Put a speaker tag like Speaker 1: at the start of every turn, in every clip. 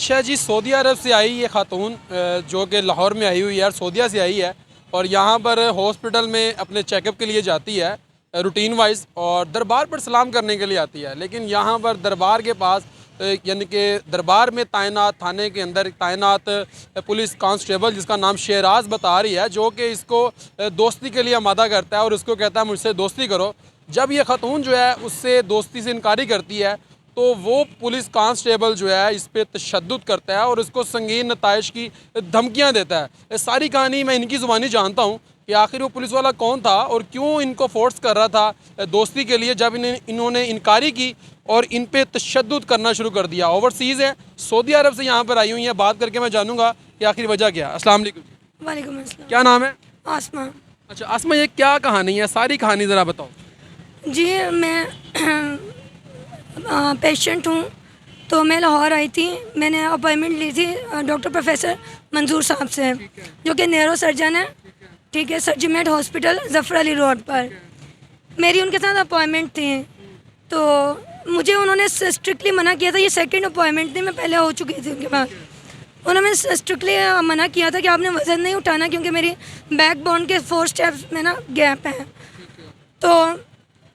Speaker 1: अच्छा जी, सऊदी अरब से आई ये खातून जो कि लाहौर में आई हुई है, सऊदीया से आई है और यहाँ पर हॉस्पिटल में अपने चेकअप के लिए जाती है रूटीन वाइज, और दरबार पर सलाम करने के लिए आती है। लेकिन यहाँ पर दरबार के पास यानी कि दरबार में तैनात, थाने के अंदर तैनात पुलिस कांस्टेबल जिसका नाम शहराज बता रही है, जो कि इसको दोस्ती के लिए आमादा करता है और उसको कहता है मुझसे दोस्ती करो। जब ये खातून जो है उससे दोस्ती से इनकारी करती है तो वो पुलिस कांस्टेबल जो है इस पर तशद्दुद करता है और उसको संगीन नताइश की धमकियाँ देता है। ये सारी कहानी मैं इनकी ज़ुबानी जानता हूँ कि आखिर वो पुलिस वाला कौन था और क्यों इनको फोर्स कर रहा था दोस्ती के लिए, जब इन्होंने इनकारी की और इन पे तशद्दुद करना शुरू कर दिया। ओवरसीज़ है, सऊदी अरब से यहाँ पर आई हुई हैं। बात करके मैं जानूँगा कि आखिर वजह क्या है। अस्सलाम वालेकुम।
Speaker 2: वालेकुम अस्सलाम।
Speaker 1: क्या नाम है?
Speaker 2: आसमा।
Speaker 1: अच्छा आसमा, ये क्या कहानी है? सारी कहानी ज़रा बताओ।
Speaker 2: जी मैं पेशेंट हूँ, तो मैं लाहौर आई थी। मैंने अपॉइंटमेंट ली थी डॉक्टर प्रोफेसर मंजूर साहब से, जो कि न्यूरो सर्जन है, ठीक है, सर्जिमेट हॉस्पिटल ज़फ़र अली रोड पर। मेरी उनके साथ अपॉइंटमेंट थी, तो मुझे उन्होंने स्ट्रिक्टली मना किया था। ये सेकंड अपॉइंटमेंट थी, मैं पहले हो चुकी थी उनके पास। उन्होंने स्ट्रिक्टली मना किया था कि आपने वज़न नहीं उठाना, क्योंकि मेरी बैक बोन के 4 स्टेप्स में ना गैप है। तो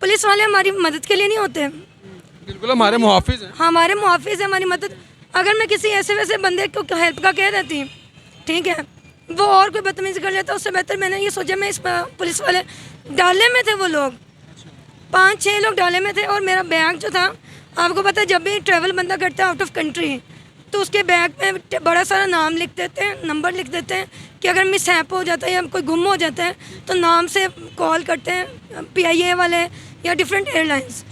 Speaker 2: पुलिस वाले हमारी मदद के लिए नहीं होते।
Speaker 1: बिल्कुल हमारे मुहाफिज हैं।
Speaker 2: हमारे मुहाफिज है, हमारी मदद। अगर मैं किसी ऐसे वैसे बंदे को हेल्प का कह देती, ठीक है, वो और कोई बदतमीज़ी कर लेता, उससे बेहतर मैंने ये सोचा मैं इस पुलिस वाले डाले में थे, वो लोग 5-6 लोग डाले में थे। और मेरा बैग जो था, आपको पता है जब भी ट्रैवल बंदा करता है आउट ऑफ कंट्री, तो उसके बैग में बड़ा सारा नाम लिख देते हैं, नंबर लिख देते हैं कि अगर मिस हैप हो जाता है या कोई गुम हो जाता है तो नाम से कॉल करते हैं PIA वाले या डिफरेंट एयरलाइंस,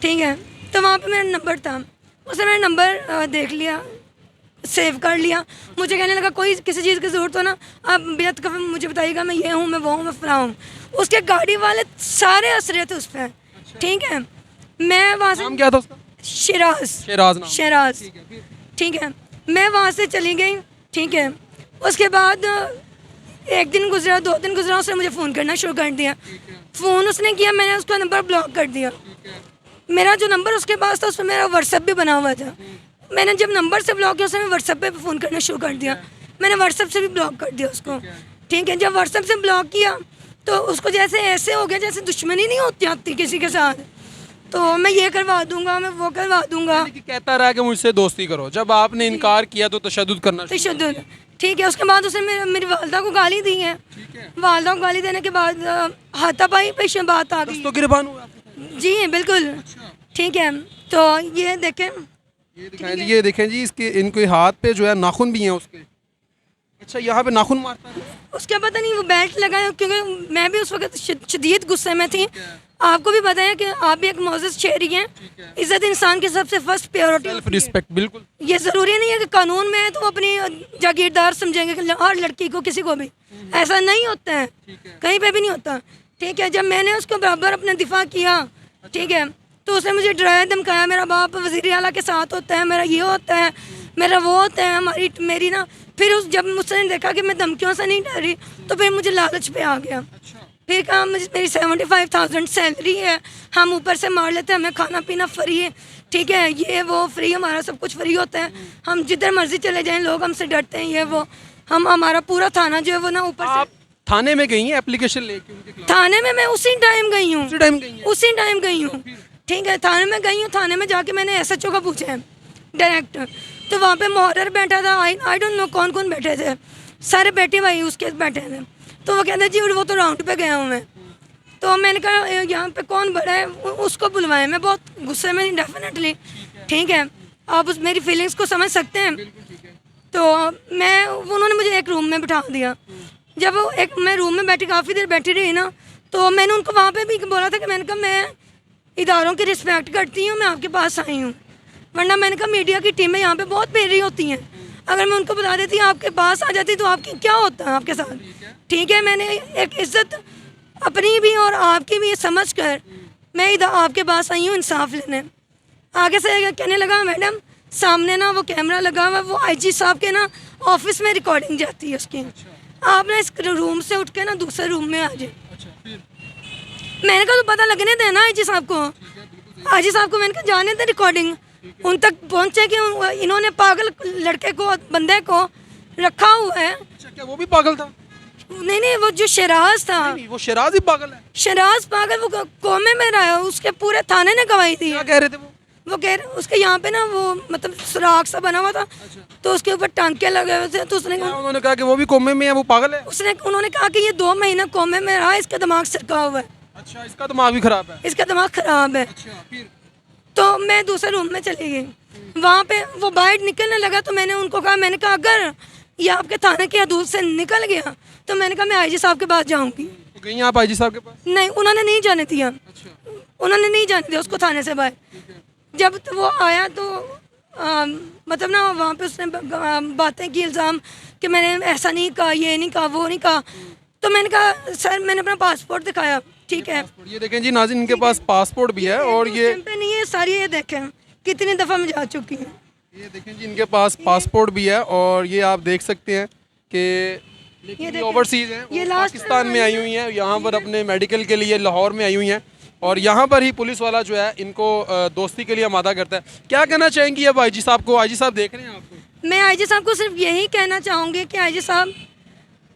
Speaker 2: ठीक है। तो वहाँ पे मेरा नंबर था, उसने मेरा नंबर देख लिया, सेव कर लिया। मुझे कहने लगा कोई किसी चीज़ की ज़रूरत हो ना, आप बेहद कभी मुझे बताइएगा, मैं ये हूँ, मैं वो हूँ, मैं फला हूँ। उसके गाड़ी वाले सारे हंस रहे थे उस पर, ठीक है। मैं वहाँ से,
Speaker 1: नाम क्या था उसका?
Speaker 2: शहराज, ठीक है। मैं वहाँ से चली गई, ठीक है। उसके बाद 1 दिन गुजरा, 2 दिन गुजरा, उसने मुझे फ़ोन करना शुरू कर दिया। फ़ोन उसने किया, मैंने उसका नंबर ब्लॉक कर दिया। मेरा जो नंबर उसके पास था उस पर मेरा व्हाट्सएप भी बना हुआ था। मैंने जब नंबर से ब्लॉक किया, उसने व्हाट्सएप पे फ़ोन करना शुरू कर दिया। मैंने व्हाट्सएप से भी ब्लॉक कर दिया उसको, ठीक है। जब व्हाट्सएप से ब्लॉक किया तो उसको जैसे ऐसे हो गया जैसे दुश्मनी नहीं होती आती किसी के साथ, तो मैं ये करवा दूंगा, मैं वो करवा दूंगा।
Speaker 1: कहता रहा कि मुझसे दोस्ती करो, जब आपने इनकार किया तो तशद्दुद करना शुरू।
Speaker 2: तशद्दुद, ठीक है। उसके बाद उसने मेरी वालदा को गाली दी है। वालदा को गाली देने के बाद हाथापाई पे बात आ गई।
Speaker 1: तो गिरबान हुआ
Speaker 2: जी बिल्कुल, ठीक है। तो ये देखें,
Speaker 1: ये देखें जी, इसके इनके हाथ पे जो है नाखून भी हैं उसके। अच्छा, यहाँ पे नाखून मारता है
Speaker 2: उसका पता नहीं, वो बेल्ट लगाया, क्योंकि मैं भी उस वक्त शदीद गुस्से में थी। आपको भी पता है कि आप भी एक मोअज़्ज़ज़ शहरी हैं। इज़्ज़त इंसान की सबसे फर्स्ट प्रायोरिटी,
Speaker 1: सेल्फ रिस्पेक्ट। बिल्कुल,
Speaker 2: ये ज़रूरी नहीं है कि कानून में है तो वो अपनी जागीरदार समझेंगे कि हर लड़की को, किसी को भी ऐसा नहीं होता है, कहीं पे भी नहीं होता, ठीक है। जब मैंने उसको बराबर अपने दिफा किया, ठीक है, तो उसने मुझे डराया धमकाया, मेरा बाप वज़ीर आला के साथ होता है, मेरा ये होता है, मेरा वो होता है, मेरी ना। फिर जब मुझसे देखा कि मैं धमकियों से नहीं डरी, तो फिर मुझे लालच पे आ गया। फिर कहा मेरी 75,000 सैलरी है, हम ऊपर से मार लेते हैं, हमें खाना पीना फ्री है, ठीक है, ये वो फ्री, हमारा सब कुछ फ्री होता है, हम जिधर मर्जी चले जाएं, लोग हमसे डरते हैं, ये वो। हमारा पूरा थाना जो है वो ना ऊपर से।
Speaker 1: थाने में गई हैं एप्लीकेशन लेके?
Speaker 2: थाने में मैं उसी टाइम गई हूँ, उसी टाइम गई हूँ, ठीक है। थाने में गई हूँ, थाने में जाके मैंने SHO का पूछा है डायरेक्ट, तो वहाँ पे मुहर्रर बैठा था, आई डोंट नो कौन कौन बैठे थे, सारे बेटे भाई उसके बैठे थे। तो वो कहते जी वो तो राउंड पे गया हूँ मैं। तो मैंने कहा यहाँ पे कौन बड़ा है, उसको बुलवाएं। मैं बहुत गुस्से में, डेफिनेटली, ठीक है, आप उस मेरी फीलिंग्स को समझ सकते हैं। तो उन्होंने मुझे एक रूम में बिठा दिया। जब मैं रूम में बैठी, काफ़ी देर बैठी रही ना, तो मैंने उनको वहाँ पे भी बोला था कि मैंने कहा मैं इदारों की रिस्पेक्ट करती हूँ, मैं आपके पास आई हूँ, वरना मैंने कहा मीडिया की टीमें यहाँ पे बहुत पेरी होती हैं, अगर मैं उनको बता देती आपके पास आ जाती तो आपकी क्या होता है आपके साथ, ठीक है। मैंने एक इज्जत अपनी भी और आपकी भी समझ कर मैं इधर आपके पास आई हूँ इंसाफ लेने। आगे से कहने लगा मैडम सामने ना वो कैमरा लगा हुआ, वो IG साहब के ना ऑफिस में रिकॉर्डिंग जाती है उसकी, आप ना इस रूम से उठ के ना दूसरे रूम में आ जाए। मैंने कहा तो पता लगने देना IG साहब को, IG साहब को मैंने कहा जाने दे रिकॉर्डिंग, उन तक पहुंचे कि इन्होंने पागल लड़के को, बंदे को रखा हुआ है।
Speaker 1: अच्छा, क्या वो भी पागल था?
Speaker 2: नहीं नहीं, वो जो शराज था,
Speaker 1: नहीं, वो शराज ही पागल है।
Speaker 2: शराज पागल, वो कोमे में रहा है, उसके पूरे थाने ने गवाही दी
Speaker 1: क्या
Speaker 2: है।
Speaker 1: कह रहे थे वो?
Speaker 2: कह रहे उसके यहाँ पे ना वो मतलब सुराख सा बना हुआ था, तो उसके ऊपर टांके लगे हुए थे, तो उसने
Speaker 1: क्या उन्होंने कहा कि वो भी कोमे में है, वो पागल है?
Speaker 2: उन्होंने कहा कि ये 2 महीना कोमे में रहा, इसका दिमाग सिरका हुआ है,
Speaker 1: अच्छा, इसका दिमाग भी खराब है।
Speaker 2: इसका दिमाग खराब है।
Speaker 1: अच्छा, फिर?
Speaker 2: तो मैं दूसरे रूम में चली गई। वहाँ पे वो बाहर निकलने लगा, तो मैंने उनको कहा, मैंने कहा अगर ये आपके थाने की हदूद से निकल गया तो मैंने कहा मैं आईजी साहब के पास जाऊंगी।
Speaker 1: तो गई आप आईजी साहब के पास?
Speaker 2: नहीं, उन्होंने नहीं जाने दिया,
Speaker 1: अच्छा,
Speaker 2: उन्होंने नहीं जाने दिया उसको थाने से बाहर। जब तो वो आया तो मतलब ना वहाँ पे उसने बातें की, इल्ज़ाम कि मैंने ऐसा नहीं कहा, ये नहीं कहा, वो नहीं कहा। तो मैंने कहा सर मैंने अपना पासपोर्ट दिखाया, ठीक है,
Speaker 1: ये देखें जी नाज़रीन, इनके पास पासपोर्ट भी है और ये
Speaker 2: पे नहीं है सारी, ये देखें कितनी दफ़ा मैं जा चुकी हूँ।
Speaker 1: ये देखें जी, इनके पास पासपोर्ट भी है और ये आप देख सकते हैं कि लेकिन ये ओवरसीज़ हैं,
Speaker 2: ये
Speaker 1: वो
Speaker 2: लास्ट
Speaker 1: पाकिस्तान में आई हुई हैं, यहाँ पर अपने मेडिकल के लिए लाहौर में आई हुई हैं और यहाँ पर ही पुलिस वाला जो है इनको दोस्ती के लिए आमादा करता है। क्या कहना चाहेंगी अब आईजी साहब को? आईजी साहब देख रहे हैं आपको।
Speaker 2: मैं आईजी साहब को सिर्फ यही कहना चाहूँगी कि आईजी साहब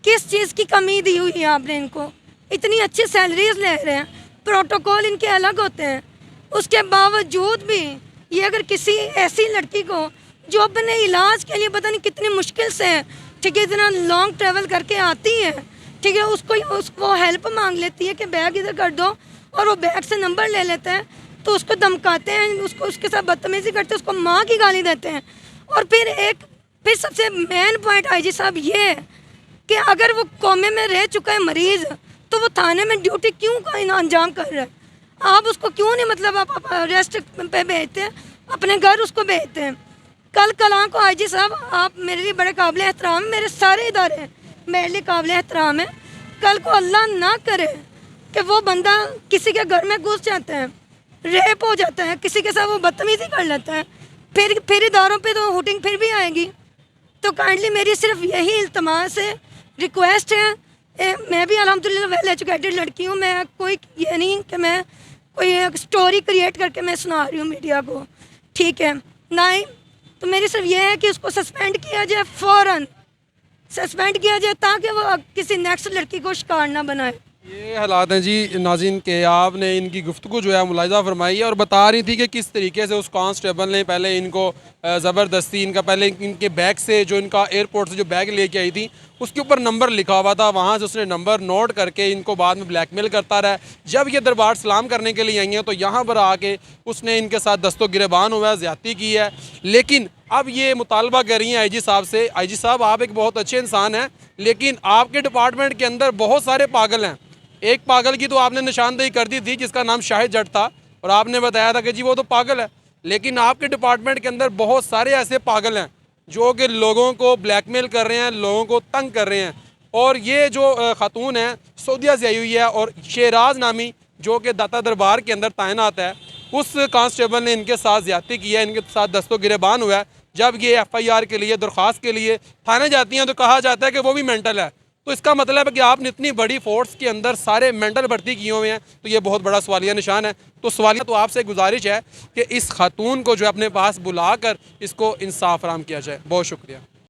Speaker 2: किस चीज़ की कमी दी हुई है आपने इनको? इतनी अच्छी सैलरीज ले रहे हैं, प्रोटोकॉल इनके अलग होते हैं, उसके बावजूद भी ये अगर किसी ऐसी लड़की को जो अपने इलाज के लिए पता नहीं कितनी मुश्किल से, ठीक है, इतना लॉन्ग ट्रैवल करके आती है, ठीक है, उसको हेल्प मांग लेती है कि बैग इधर कर दो, और वो बैग से नंबर ले लेते हैं, तो उसको धमकाते हैं, उसको उसके साथ बदतमीजी करते हैं, उसको माँ की गाली देते हैं। और फिर सबसे मेन पॉइंट आईजी साहब ये है कि अगर वो कोमे में रह चुका है मरीज़, तो वो थाने में ड्यूटी क्यों का अंजाम कर रहा है? आप उसको क्यों नहीं मतलब आप अरेस्ट पे भेजते हैं, अपने घर उसको भेजते हैं? कल कला को आईजी साहब आप मेरे लिए बड़े काबिल एहतराम है, मेरे सारे इदारे मेरे लिए काबिल एहतराम है। कल को अल्लाह ना करे कि वो बंदा किसी के घर में घुस जाता है, रेप हो जाता है, किसी के साथ वो बदतमीजी कर लेता है, फिर इदारों पे तो हुटिंग फिर भी आएगी। तो काइंडली मेरी सिर्फ यही इल्तमास है, रिक्वेस्ट है, मैं भी अल्हम्दुलिल्लाह वेल एजुकेटेड लड़की हूँ, मैं कोई ये नहीं कि मैं कोई एक स्टोरी क्रिएट करके मैं सुना रही हूँ मीडिया को, ठीक है ना ही। तो मेरी सिर्फ ये है कि उसको सस्पेंड किया जाए, फ़ौरन सस्पेंड किया जाए, ताकि वो किसी नेक्स्ट लड़की को शिकार ना बनाए।
Speaker 1: ये हालात हैं जी नाज़रीन के, आपने इनकी गुफ्तगू जो है मुलाहिज़ा फरमाई है और बता रही थी कि किस तरीके से उस कांस्टेबल ने पहले इनको ज़बरदस्ती, इनका पहले इनके बैग से, जो इनका एयरपोर्ट से जो बैग लेके आई थी उसके ऊपर नंबर लिखा हुआ था, वहाँ से उसने नंबर नोट करके इनको बाद में ब्लैकमेल करता रहा। जब ये दरबार सलाम करने के लिए आई हैं तो यहाँ पर आके उसने इनके साथ दस्तो गिरबान हुआ है, ज़्यादती की है। लेकिन अब ये मुतालबा कर रही हैं आईजी साहब से, आईजी साहब आप एक बहुत अच्छे इंसान हैं, लेकिन आपके डिपार्टमेंट के अंदर बहुत सारे पागल हैं। एक पागल की तो आपने निशानदेही कर दी थी जिसका नाम शाहिद जट था, और आपने बताया था कि जी वो तो पागल है, लेकिन आपके डिपार्टमेंट के अंदर बहुत सारे ऐसे पागल हैं जो कि लोगों को ब्लैकमेल कर रहे हैं, लोगों को तंग कर रहे हैं। और ये जो खातून है सऊदीया से आई हुई है, और शेराज नामी जो कि दाता दरबार के अंदर तैनात है, उस कांस्टेबल ने इनके साथ ज़्यादती की है, इनके साथ दस्तो गिरेबान हुआ है। जब ये FIR के लिए, दरख्वास्त के लिए थाने जाती हैं तो कहा जाता है कि वो भी मेंटल है। तो इसका मतलब है कि आपने इतनी बड़ी फोर्स के अंदर सारे मेंटल भर्ती किए हुए हैं, तो ये बहुत बड़ा सवालिया निशान है। तो सवालिया तो आपसे गुजारिश है कि इस खातून को जो अपने पास बुलाकर इसको इंसाफ फराहम किया जाए। बहुत शुक्रिया।